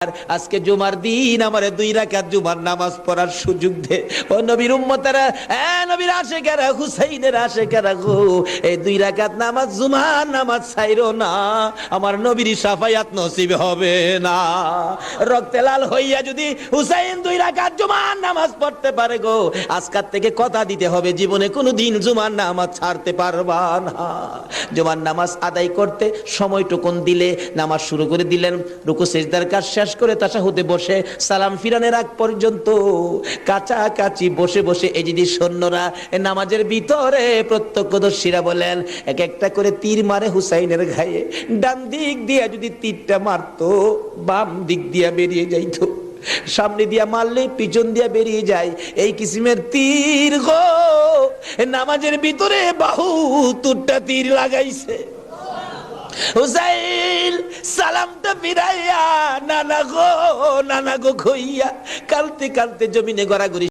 আজকে জুমার দিন আমারে 2 রাকাত জুমার নামাজ পড়ার সুযোগ দে। ও নবীর উম্মতেরা, নবীর আশিকেরা, হুসাইনের আশিকেরা গো, এই 2 রাকাত নামাজ জুমার নামাজ ছাইরো না, আমার নবীর শাফায়াত নসিব হবে না। রক্তে লাল হইয়া যদি হুসাইন 2 রাকাত জুমার নামাজ পড়তে পারে গো, আজকাল থেকে কথা দিতে হবে জীবনে কোনোদিন জুমার নামাজ ছাড়তে পারবা না। জুমার নামাজ আদায় করতে সময়টুকুন দিলে নামাজ শুরু করে দিলেন, রুকু সিজদার কাজ শেষ করে তাশাহুদে বসে সালাম ফিরানের আগ পর্যন্ত কাছাকাছি বসে বসে এই যদি সৈন্যরা নামাজের ভিতরে প্রত্যক্ষদর্শীরা বলেন এক একটা করে তীর মারে হুসাইনের গায়ে। ডান দিক দিয়া যদি তীরটা মারতো, বাম দিক দিয়া বেরিয়ে যাইতো, সামনে দিয়া মারলে পিছন দিয়া বেরিয়ে যায়, এই কিসিমের তীর গো নামাজের ভিতরে বাহুতুরটা তীর লাগাইছে। হুসাইন সালামটা ফিরাইয়া নানা গো কইয়া কালতে কালতে জমিনে গড়াগড়ি